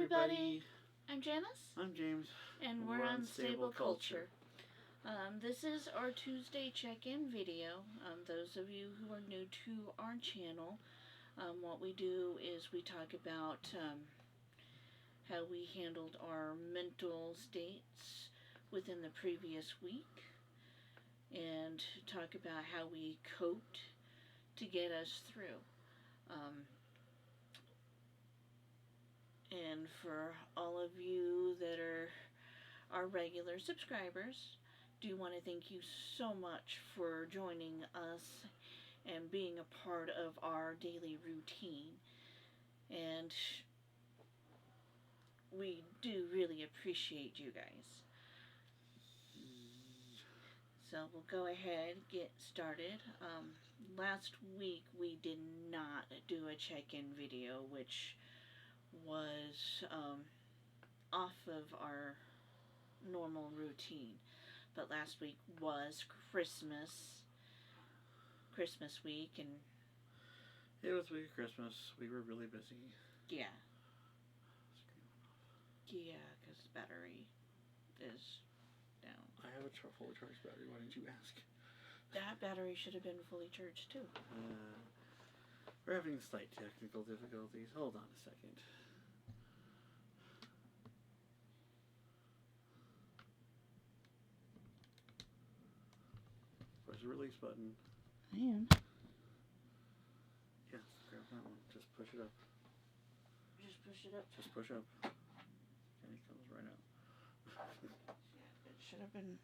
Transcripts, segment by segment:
everybody. I'm Janice. I'm James. And we're Unstable Culture. This is our Tuesday check-in video. Those of you who are new to our channel, what we do is we talk about how we handled our mental states within the previous week and talk about how we coped to get us through. And for all of you that are our regular subscribers, do want to thank you so much for joining us and being a part of our daily routine. And we do really appreciate you guys. So we'll go ahead and get started. Last week we did not do a check-in video, which was off of our normal routine. But last week was Christmas week, and it was week of Christmas. We were really busy. Yeah. Yeah, because the battery is down. I have a fully charged battery. Why didn't you ask? That battery should have been fully charged too. We're having slight technical difficulties. Hold on a second. Push the release button. I am. Yeah, grab that one. Just push it up. Just push it up. Just push up. And it comes right out. It should have been.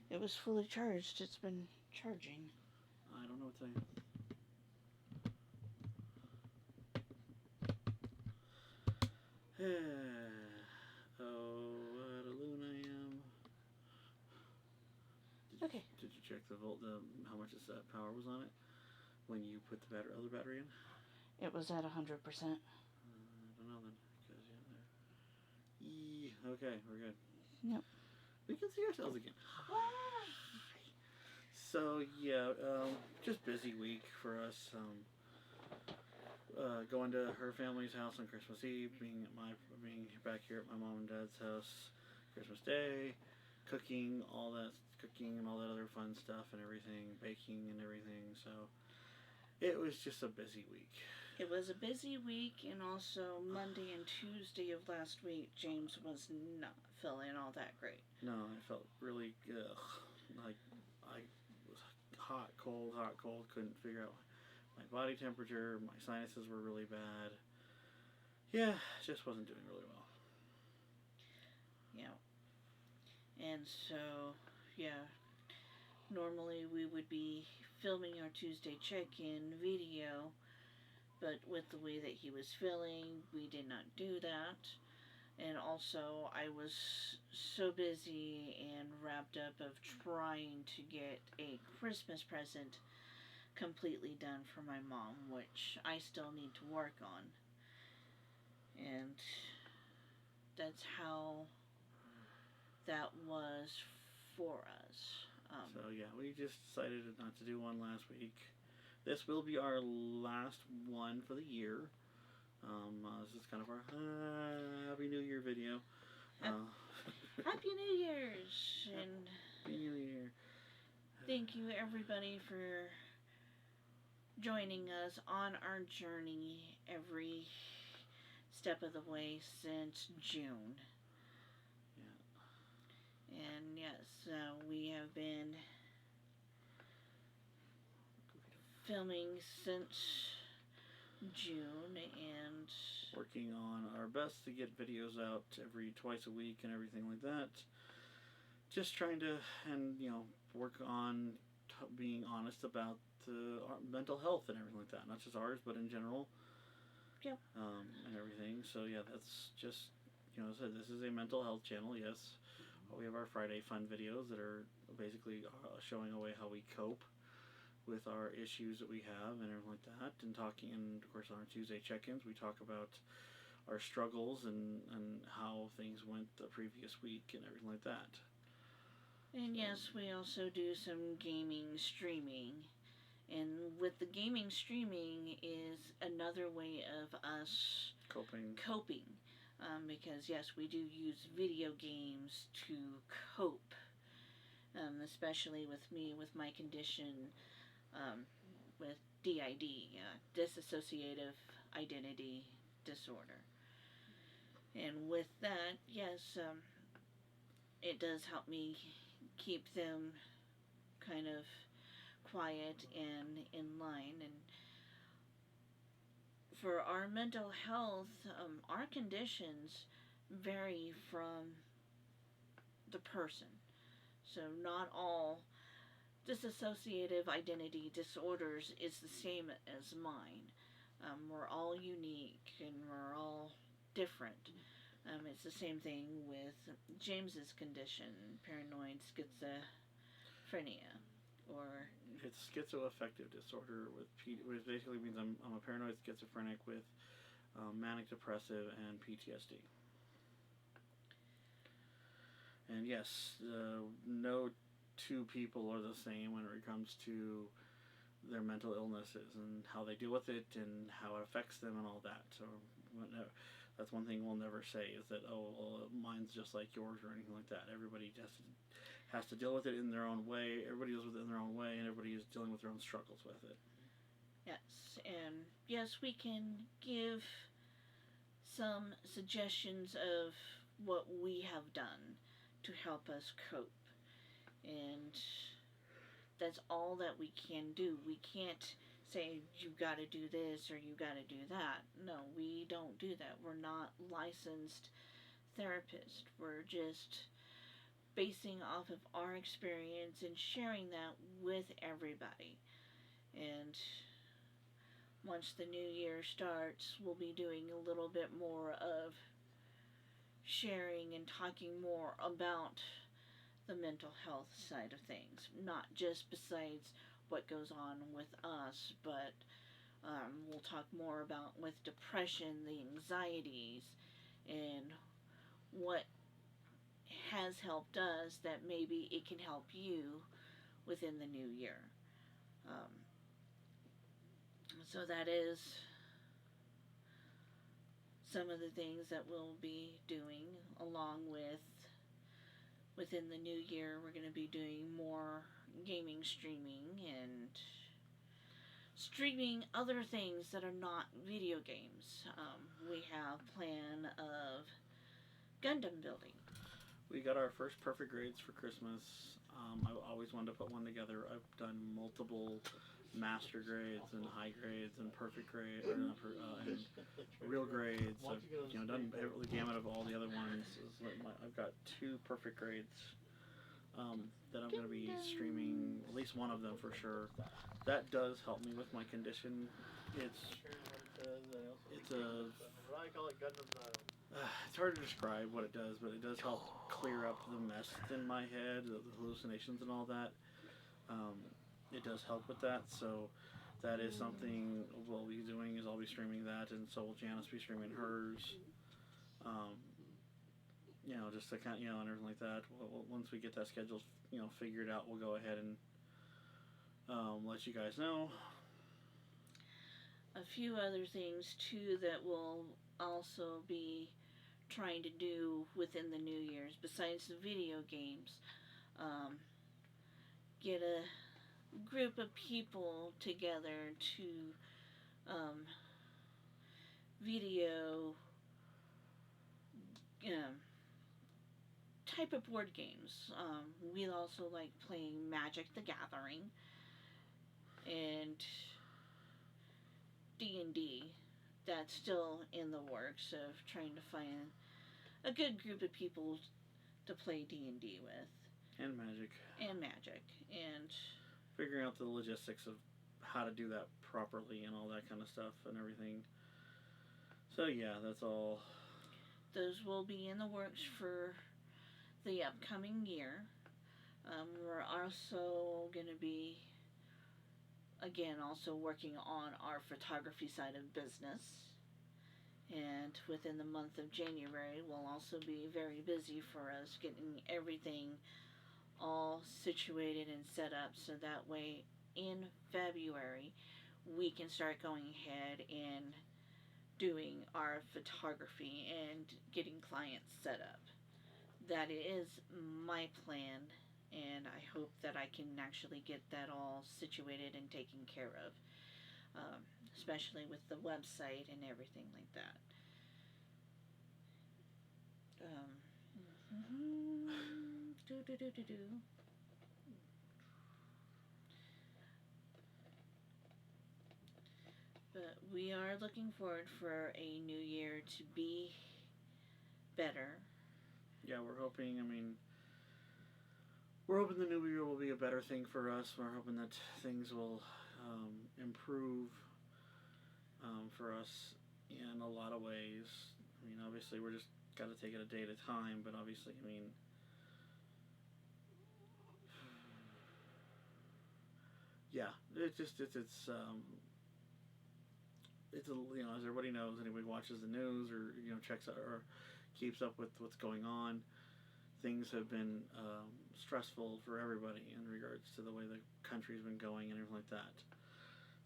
It was fully charged. It's been charging. I don't know what to tell you. Oh, what a loon I am. Okay. Did you check how much power was on it when you put the other battery in? It was at 100%. I don't know then, because okay, we're good. Yep. We can see ourselves again. So yeah, just busy week for us. Going to her family's house on Christmas Eve, being back here at my mom and dad's house Christmas Day, cooking and all that other fun stuff and everything, baking and everything. So it was just a busy week. It was a busy week, and also Monday and Tuesday of last week, James was not feeling all that great. No, I felt really like I was hot, cold, couldn't figure out my body temperature, my sinuses were really bad. Yeah, just wasn't doing really well. Yeah. And so, yeah, normally we would be filming our Tuesday check-in video, but with the way that he was feeling, we did not do that. And also, I was so busy and wrapped up of trying to get a Christmas present completely done for my mom, which I still need to work on. And that's how that was for us. So yeah, we just decided not to do one last week. This will be our last one for the year. This is kind of our Happy New Year video. Happy New Year's! And Happy New Year. Thank you everybody for joining us on our journey every step of the way since June. Yeah. And yes, we have been filming since June and working on our best to get videos out twice a week and everything like that. Just trying to, work on being honest about our mental health and everything like that. Not just ours, but in general. Yep. And everything. So yeah, that's just, so this is a mental health channel, yes. We have our Friday fun videos that are basically showing away how we cope with our issues that we have and everything like that, and talking, and of course on our Tuesday check-ins we talk about our struggles and how things went the previous week and everything like that. And yes, we also do some gaming streaming, and with the gaming streaming is another way of us coping. because yes, we do use video games to cope, especially with me with my condition, with DID, Dissociative Identity Disorder. And with that, yes, it does help me keep them kind of quiet and in line. And for our mental health, our conditions vary from the person. So not all dissociative identity disorders is the same as mine. We're all unique and we're all different. It's the same thing with James's condition, paranoid schizophrenia, or it's schizoaffective disorder, which basically means I'm a paranoid schizophrenic with manic depressive and PTSD. And yes, no two people are the same when it comes to their mental illnesses and how they deal with it and how it affects them and all that. So that's one thing we'll never say is that, oh, well, mine's just like yours or anything like that. Everybody has to deal with it in their own way. Everybody deals with it in their own way, and everybody is dealing with their own struggles with it. Yes, and yes, we can give some suggestions of what we have done to help us cope. And that's all that we can do. We can't say, you got to do this or you got to do that. No, we don't do that. We're not licensed therapists. We're just basing off of our experience and sharing that with everybody. And once the new year starts, we'll be doing a little bit more of sharing and talking more about the mental health side of things, not just besides what goes on with us, but we'll talk more about with depression, the anxieties, and what has helped us that maybe it can help you within the new year. So that is some of the things that we'll be doing, along with within the new year we're going to be doing more gaming streaming and streaming other things that are not video games. We have plan of Gundam building. We got our first perfect grades for Christmas. I've always wanted to put one together. I've done multiple master grades and high grades and perfect grades and real grades. I've done the gamut of all the other ones. I've got 2 perfect grades that I'm going to be streaming, at least one of them for sure. That does help me with my condition. It's hard to describe what it does, but it does help clear up the mess in my head, the hallucinations and all that. It does help with that, so that is something we'll be doing. Is I'll be streaming that, and so will Janice be streaming hers. Just to kind of, and everything like that. Once we get that schedule, figured out, we'll go ahead and let you guys know. A few other things too that we'll also be trying to do within the New Year's, besides the video games. Get a group of people together to video type of board games. We also like playing Magic the Gathering and D&D. That's still in the works of trying to find a good group of people to play D&D with. And Magic. And figuring out the logistics of how to do that properly and all that kind of stuff and everything. So yeah, that's all. Those will be in the works for the upcoming year. We're also going to be, again, also working on our photography side of business. And within the month of January, we'll also be very busy for us getting everything all situated and set up, so that way in February we can start going ahead and doing our photography and getting clients set up. That is my plan, and I hope that I can actually get that all situated and taken care of, especially with the website and everything like that. Do do do do do. But we are looking forward for a new year to be better. Yeah, we're hoping. I mean, we're hoping the new year will be a better thing for us. We're hoping that things will improve for us in a lot of ways. I mean, obviously, we're just got to take it a day at a time. But obviously, I mean, yeah, it's a, you know, as everybody knows, anybody watches the news or, you know, checks out or keeps up with what's going on, things have been stressful for everybody in regards to the way the country's been going and everything like that.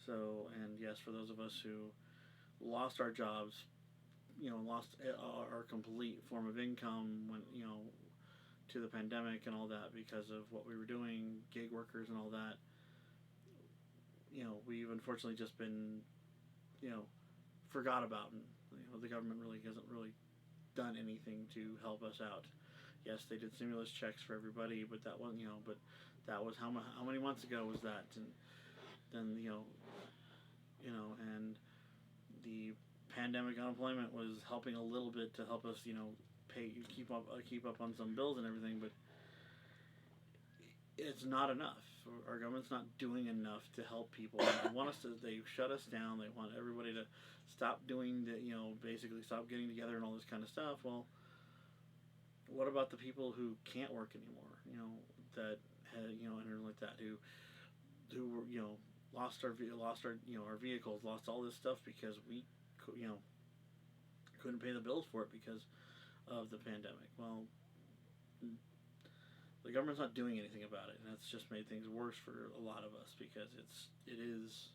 So, and yes, for those of us who lost our jobs, you know, lost our complete form of income when, you know, to the pandemic and all that because of what we were doing, gig workers and all that, you know, we've unfortunately just been, you know, forgot about, and, you know, the government really hasn't really done anything to help us out. Yes, they did stimulus checks for everybody, but that wasn't, you know, but that was how many months ago was that? And then, you know, and the pandemic unemployment was helping a little bit to help us, you know, keep up on some bills and everything, but it's not enough. Our government's not doing enough to help people. They shut us down. They want everybody to stop doing the, you know, basically stop getting together and all this kind of stuff. Well, what about the people who can't work anymore? You know, that had, you know, and everything like that, who were, you know, lost our you know, our vehicles, lost all this stuff because we, you know, couldn't pay the bills for it because of the pandemic. Well, the government's not doing anything about it, and that's just made things worse for a lot of us because it is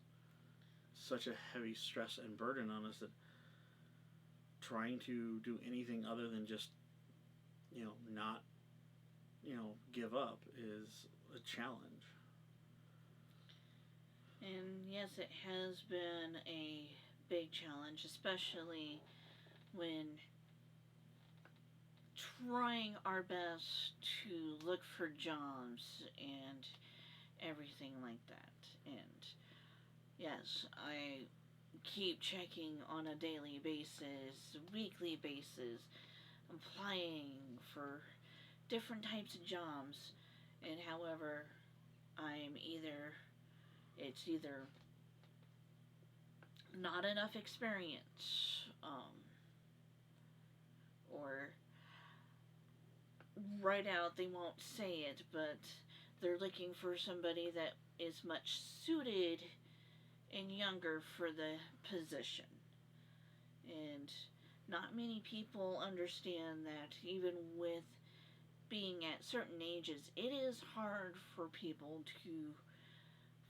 such a heavy stress and burden on us that trying to do anything other than just, you know, not, you know, give up is a challenge. And yes, it has been a big challenge, especially when trying our best to look for jobs and everything like that. And yes, I keep checking on a daily basis, weekly basis, applying for different types of jobs. And however, it's either not enough experience, or right out they won't say it, but they're looking for somebody that is much suited and younger for the position. And not many people understand that even with being at certain ages, it is hard for people to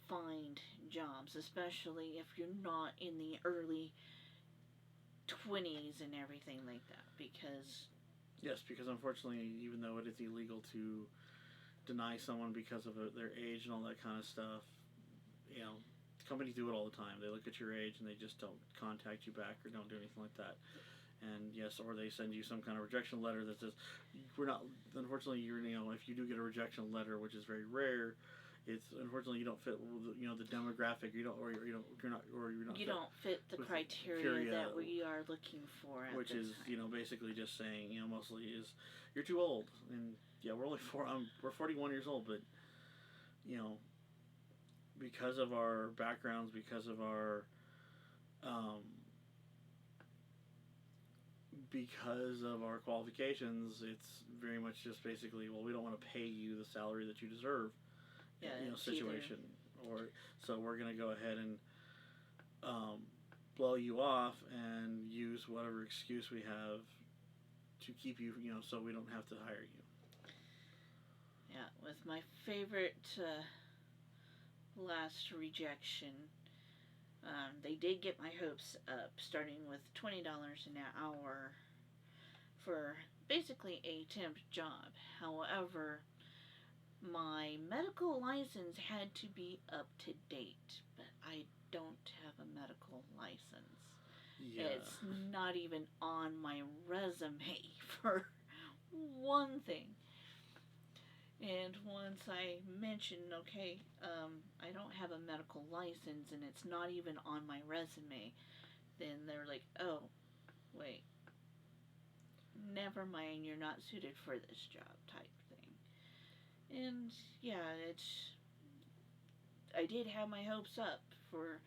find jobs, especially if you're not in the early 20s and everything like that, because yes, because unfortunately, even though it is illegal to deny someone because of their age and all that kind of stuff, you know, companies do it all the time. They look at your age and they just don't contact you back or don't do anything like that. And yes, or they send you some kind of rejection letter that says, we're not, unfortunately, you know, if you do get a rejection letter, which is very rare, it's unfortunately you don't fit, you know, the demographic, you don't fit the criteria that we are looking for at which the is time. You know, basically just saying, you know, mostly is you're too old. And yeah, we're only we're 41 years old, but you know, because of our backgrounds, because of our qualifications, it's very much just basically, well, we don't want to pay you the salary that you deserve. Yeah, you know, situation. Or so we're going to go ahead and blow you off and use whatever excuse we have to keep you, you know, so we don't have to hire you. Yeah, with my favorite last rejection, They did get my hopes up, starting with $20 an hour for basically a temp job. However, my medical license had to be up to date, but I don't have a medical license. Yeah. It's not even on my resume for one thing. And once I mentioned, okay, I don't have a medical license and it's not even on my resume, then they're like, oh, wait, never mind, you're not suited for this job type thing. And yeah, I did have my hopes up for,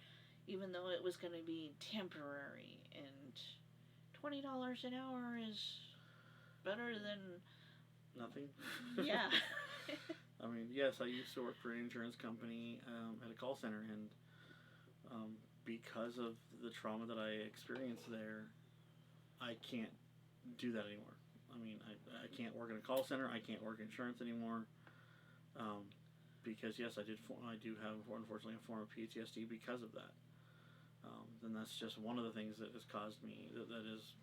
even though it was going to be temporary, and $20 an hour is better than nothing. Yeah. I mean, yes, I used to work for an insurance company at a call center, and because of the trauma that I experienced there, I can't do that anymore. I mean, I can't work in a call center. I can't work insurance anymore. Because yes, I do have, unfortunately, a form of PTSD because of that. And that's just one of the things that has caused me, that is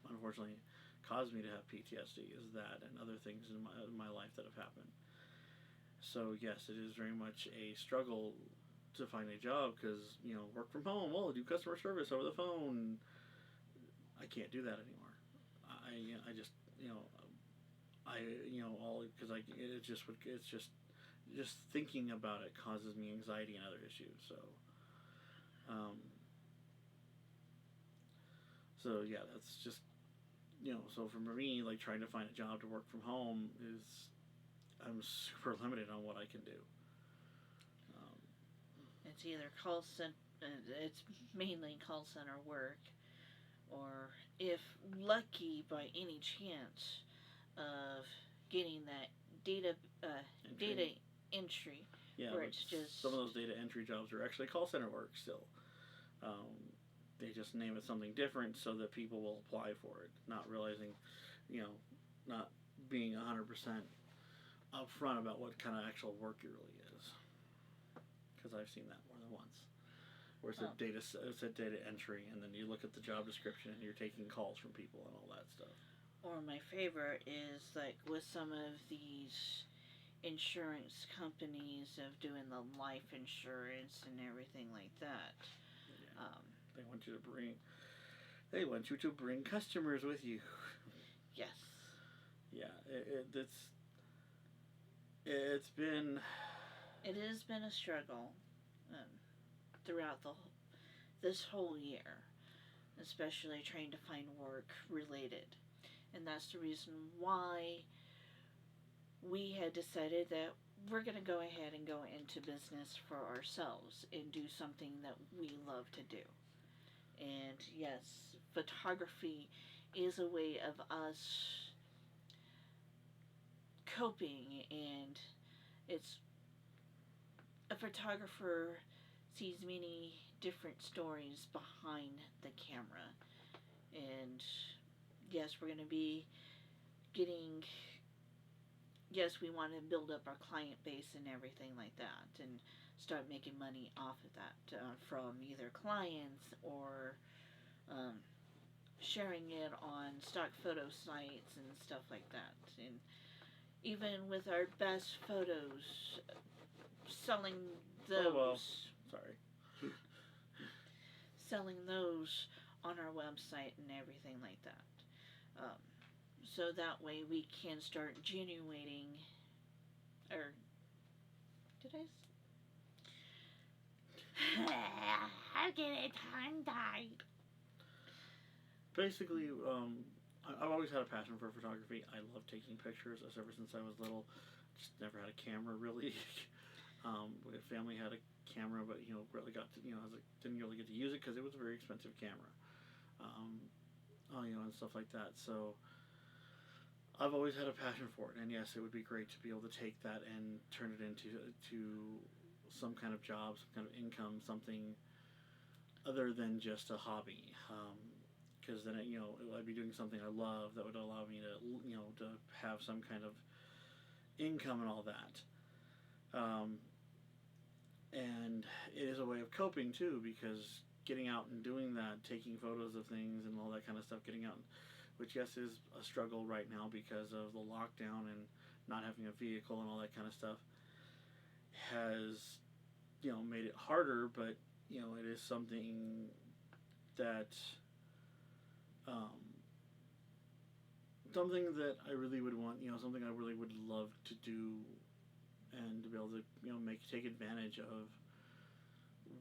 unfortunately caused me to have PTSD, is that and other things in my life that have happened. So yes, it is very much a struggle to find a job because, work from home, well, do customer service over the phone. I can't do that anymore. I just, all because just thinking about it causes me anxiety and other issues. So yeah, that's just, so for me, like, trying to find a job to work from home I'm super limited on what I can do. It's either call center, it's mainly call center work, or if lucky by any chance of getting that data entry, Yeah, where it's just some of those data entry jobs are actually call center work still. They just name it something different so that people will apply for it, not realizing, not being 100% upfront about what kind of actual work it really is. Because I've seen that more than once, where it said data entry, and then you look at the job description and you're taking calls from people and all that stuff. Or my favorite is, like, with some of these insurance companies of doing the life insurance and everything like that. Yeah. They want you to bring customers with you. Yes. Yeah, it's been. It has been a struggle throughout this whole year, especially trying to find work related, and that's the reason why we had decided that we're going to go ahead and go into business for ourselves and do something that we love to do. And yes, photography is a way of us coping, and it's a photographer sees many different stories behind the camera. And yes, we're going to be getting, yes, we want to build up our client base and everything like that, and start making money off of that from either clients or sharing it on stock photo sites and stuff like that. And even with our best photos, selling those. Oh, well. Sorry. Selling those on our website and everything like that. So that way we can start generating, or did I'm getting tongue-tied. Basically, I've always had a passion for photography. I love taking pictures ever since I was little. Just never had a camera, really. My family had a camera, but really got to, didn't really get to use it because it was a very expensive camera. And stuff like that. So I've always had a passion for it, and yes, it would be great to be able to take that and turn it into some kind of job, some kind of income, something other than just a hobby. Because then I'd be doing something I love that would allow me to have some kind of income and all that. and it is a way of coping too, because getting out and doing that, taking photos of things and all that kind of stuff, getting out, which yes is a struggle right now because of the lockdown and not having a vehicle and all that kind of stuff, has, made it harder, but, it is something that, something that I really would want, something I really would love to do, and to be able to, take advantage of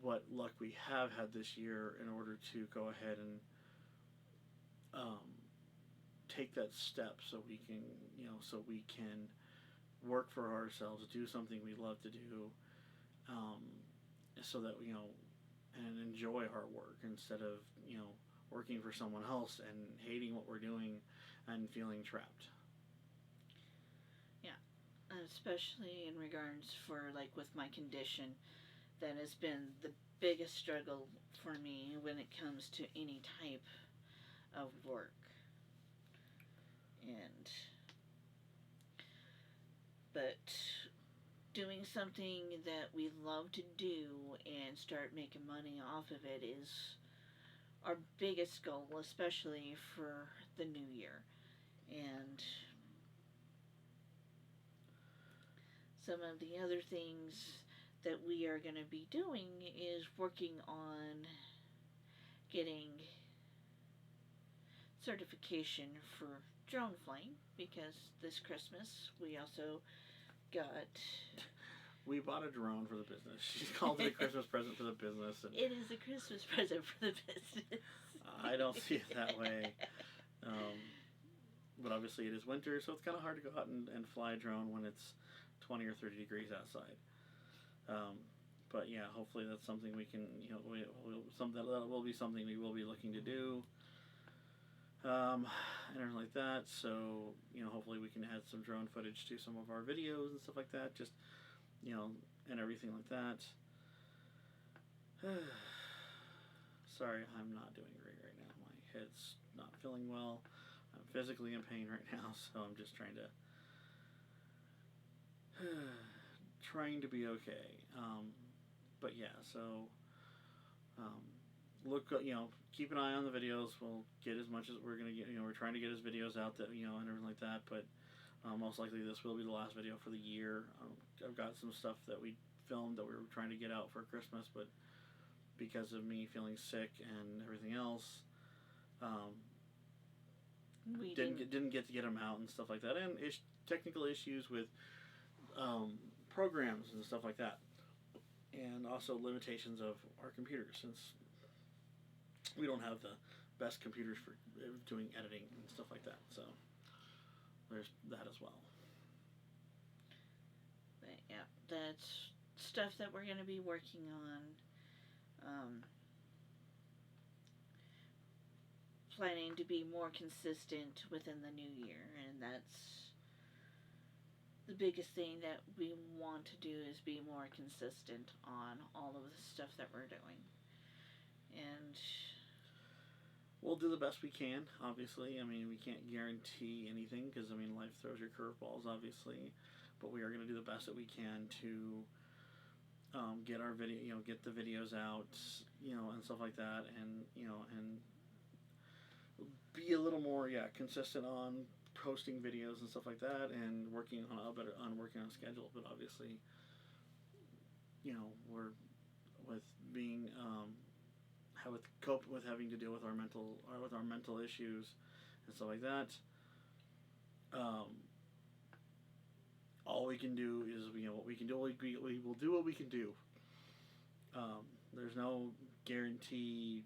what luck we have had this year in order to go ahead and take that step, so we can, work for ourselves, do something we love to do, so that, and enjoy our work instead of, working for someone else and hating what we're doing and feeling trapped. Yeah, especially in regards for, like, with my condition, that has been the biggest struggle for me when it comes to any type of work. But doing something that we love to do and start making money off of it is our biggest goal, especially for the new year. And some of the other things that we are going to be doing is working on getting certification for drone flying, because this Christmas we also got... We bought a drone for the business. She called it a Christmas present for the business. And it is a Christmas present for the business. I don't see it that way. But obviously it is winter, so it's kind of hard to go out and fly a drone when it's 20 or 30 degrees outside. But yeah, hopefully that's something we can, that will be something we will be looking to do. And everything like that. So, hopefully we can add some drone footage to some of our videos and stuff like that. Just, and everything like that. Sorry, I'm not doing great right now. My head's not feeling well. I'm physically in pain right now, so I'm just trying to be okay. But yeah, so look, keep an eye on the videos. We'll get as much as we're gonna get. We're trying to get his videos out, that and everything like that. But most likely this will be the last video for the year. I've got some stuff that we filmed that we were trying to get out for Christmas, but because of me feeling sick and everything else, we didn't get to get them out and stuff like that, and technical issues with programs and stuff like that, and also limitations of our computers, since we don't have the best computers for doing editing and stuff like that. So there's that as well. But yeah, that's stuff that we're going to be working on. Planning to be more consistent within the new year, and that's the biggest thing that we want to do, is be more consistent on all of the stuff that we're doing. And we'll do the best we can, obviously. I mean, we can't guarantee anything, because, life throws your curveballs, obviously. But we are going to do the best that we can to get our video, get the videos out, and stuff like that, and, and be a little more, consistent on posting videos and stuff like that, and working on a schedule. But obviously, we're with being with having to deal with our mental issues and stuff like that. All we can do is, what we can do. We will do what we can do. There's no guarantee.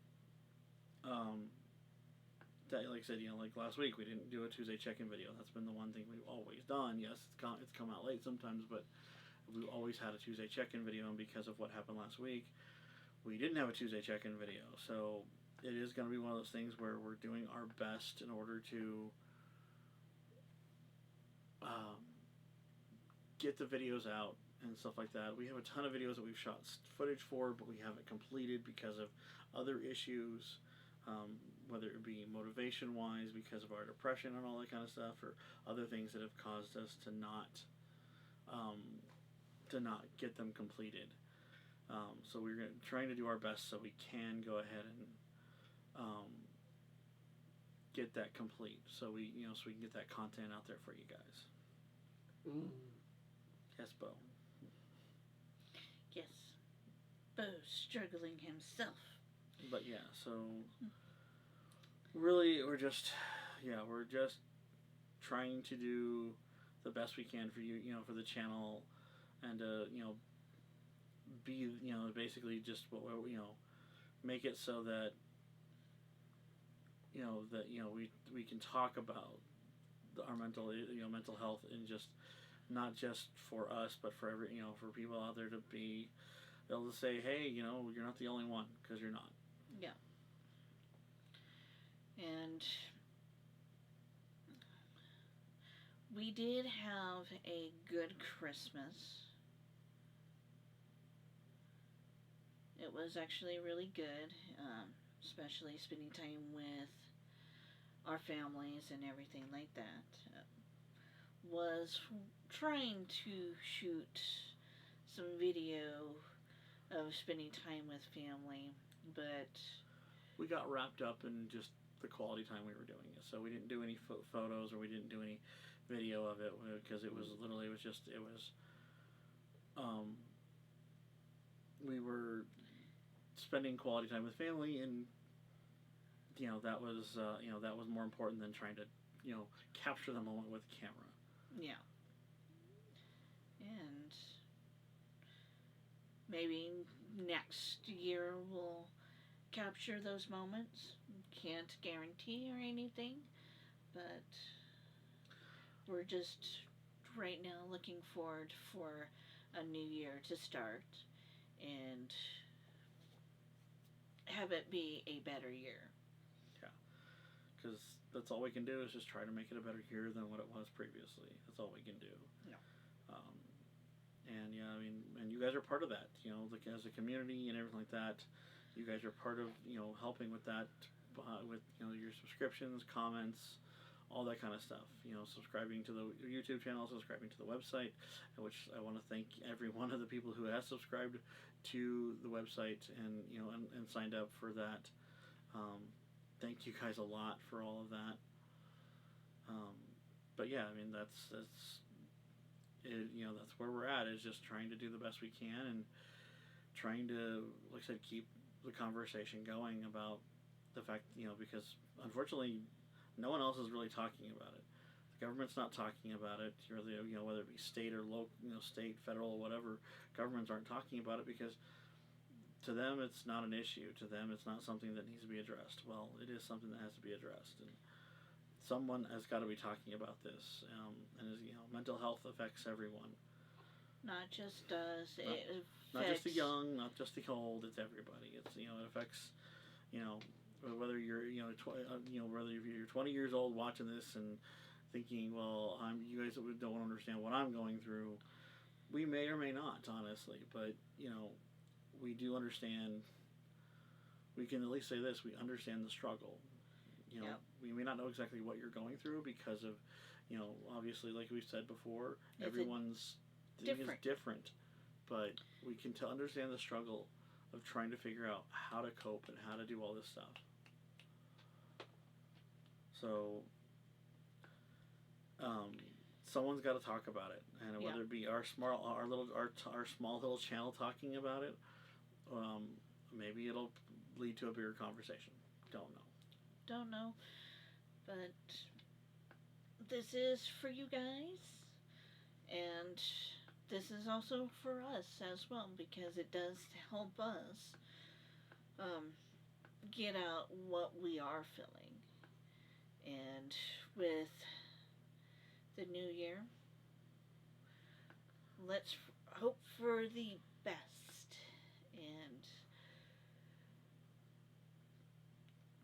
That, like I said, like last week we didn't do a Tuesday check-in video. That's been the one thing we've always done. Yes, it's come out late sometimes, but we've always had a Tuesday check-in video, and because of what happened last week, we didn't have a Tuesday check-in video. So it is going to be one of those things where we're doing our best in order to get the videos out and stuff like that. We have a ton of videos that we've shot footage for, but we haven't completed because of other issues. Whether it be motivation-wise, because of our depression and all that kind of stuff, or other things that have caused us to not get them completed. So we're trying to do our best so we can go ahead and get that complete. So we can get that content out there for you guys. Mm. Yes, Bo. Yes. Bo struggling himself. But yeah, so really we're just trying to do the best we can for you, for the channel, and be basically just make it so that we can talk about our mental health, and just not just for us, but for for people out there to be able to say, hey, you're not the only one, because you're not. Yeah. And we did have a good Christmas. It was actually really good, especially spending time with our families and everything like that. Was trying to shoot some video of spending time with family, but we got wrapped up in just the quality time we were doing it. So we didn't do any photos, or we didn't do any video of it, because it was literally, we were spending quality time with family, and that was more important than trying to capture the moment with camera. Yeah. And maybe next year we'll capture those moments. Can't guarantee or anything, but we're just right now looking forward for a new year to start and have it be a better year. Yeah, because that's all we can do, is just try to make it a better year than what it was previously. That's all we can do. Yeah. And yeah, I mean, and you guys are part of that. Like, as a community and everything like that, you guys are part of helping with that, with your subscriptions, comments, all that kind of stuff. Subscribing to the YouTube channel, subscribing to the website, which I want to thank every one of the people who has subscribed to the website and and signed up for that. Thank you guys a lot for all of that. But yeah, I mean, that's that's where we're at, is just trying to do the best we can, and trying to, like I said, keep the conversation going about the fact, because unfortunately no one else is really talking about it. The government's not talking about it. Whether it be state or local, state, federal, whatever, governments aren't talking about it, because to them it's not an issue. To them it's not something that needs to be addressed. Well, it is something that has to be addressed, and someone has got to be talking about this. And mental health affects everyone. Not just us. Not just the young, not just the old. It's everybody. It's it affects whether you're whether you're 20 years old watching this and thinking, well, you guys don't understand what I'm going through. We may or may not, honestly, but we do understand. We can at least say this: we understand the struggle. Yep. We may not know exactly what you're going through, because of obviously, like we've said before, everyone's thing is different, but we can understand the struggle of trying to figure out how to cope and how to do all this stuff. So someone's got to talk about it, and whether it be our small little channel talking about it, maybe it'll lead to a bigger conversation. Don't know. But this is for you guys, and this is also for us as well, because it does help us get out what we are feeling. And with the new year, let's hope for the best. And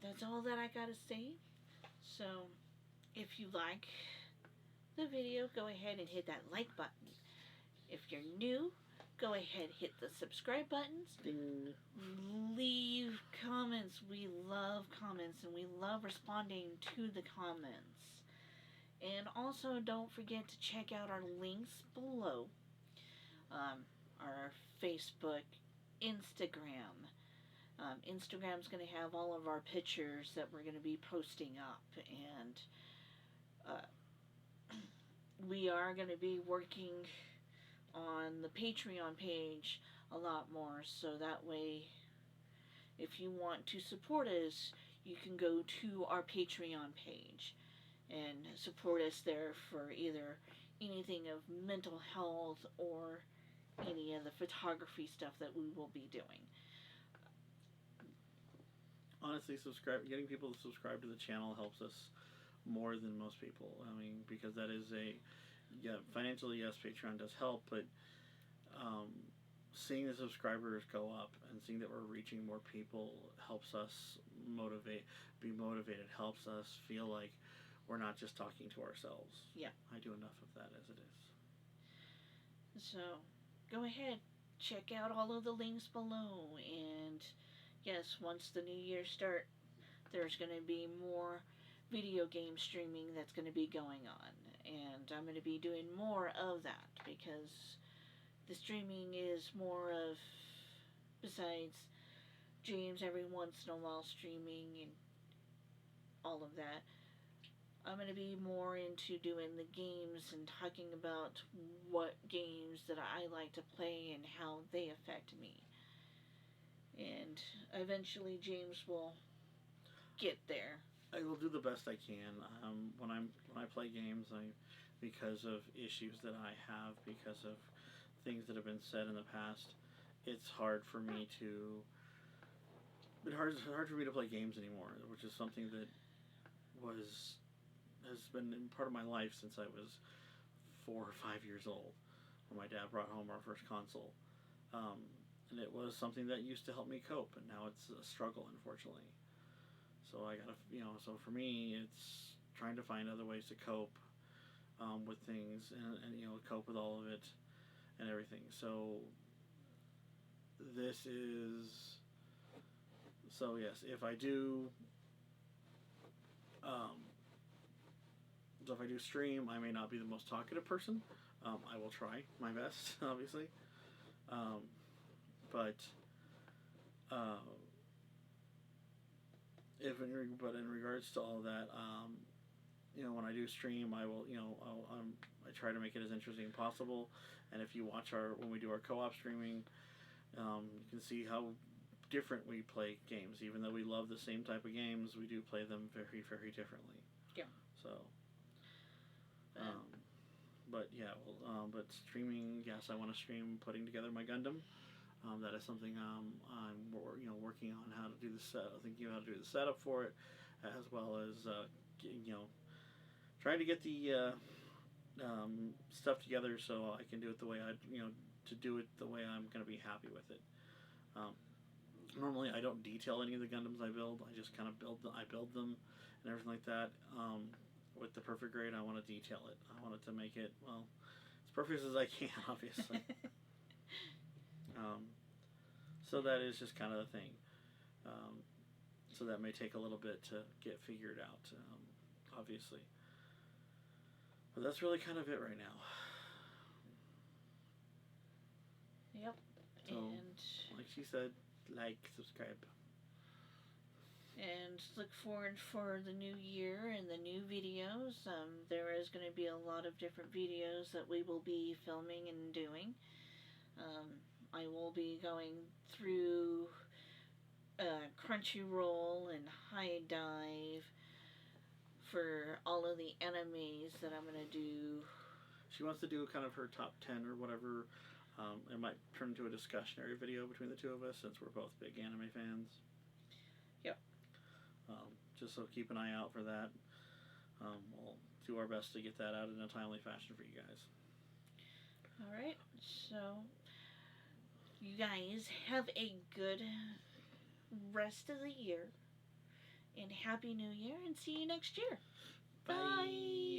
that's all that I gotta say. So if you like the video, go ahead and hit that like button. If you're new, go ahead, hit the subscribe buttons. Ding. Leave comments. We love comments, and we love responding to the comments. And also, don't forget to check out our links below. Our Facebook Instagram. Instagram's going to have all of our pictures that we're going to be posting up, and we are going to be working on the Patreon page a lot more, so that way, if you want to support us, you can go to our Patreon page and support us there for either anything of mental health or any of the photography stuff that we will be doing. Honestly, getting people to subscribe to the channel helps us more than most people. I mean, because that is financially, yes, Patreon does help, but seeing the subscribers go up and seeing that we're reaching more people helps us be motivated, helps us feel like we're not just talking to ourselves. Yeah. I do enough of that as it is. So, go ahead, check out all of the links below, and yes, once the new year starts, there's going to be more video game streaming that's going to be going on, and I'm going to be doing more of that, because the streaming is more of, besides James every once in a while streaming and all of that, I'm going to be more into doing the games and talking about what games that I like to play and how they affect me. And eventually James will get there. I will do the best I can. When I play games, because of issues that I have, because of things that have been said in the past, it's hard for me to. It's hard for me to play games anymore, which is something that has been part of my life since I was 4 or 5 years old, when my dad brought home our first console. And it was something that used to help me cope, and now it's a struggle, unfortunately. So I gotta, so for me, it's trying to find other ways to cope with things, and cope with all of it and everything. So yes, if I do stream, I may not be the most talkative person. I will try my best, obviously. But in regards to all that, when I do stream, I will, I try to make it as interesting as possible. And if you watch when we do our co-op streaming, you can see how different we play games. Even though we love the same type of games, we do play them very, very differently. Yeah. So. But streaming, yes, I want to stream putting together my Gundam. That is something I'm working on how to do thinking how to do the setup for it, as well as trying to get the stuff together so I can do it the way to do it the way I'm going to be happy with it. Normally I don't detail any of the Gundams I build. I just kind of build them and everything like that. With the perfect grade, I want to detail it. I want it to make it, well, as perfect as I can, obviously. So that is just kind of the thing. So that may take a little bit to get figured out, obviously. But that's really kind of it right now. Yep. So, like she said, like, subscribe. And look forward for the new year and the new videos. There is going to be a lot of different videos that we will be filming and doing. I will be going through Crunchyroll and High Dive for all of the animes that I'm going to do. She wants to do kind of her top 10 or whatever. It might turn into a discussionary video between the two of us, since we're both big anime fans. Yep. Just so keep an eye out for that. We'll do our best to get that out in a timely fashion for you guys. Alright, so you guys have a good rest of the year, and Happy New Year, and see you next year. Bye. Bye.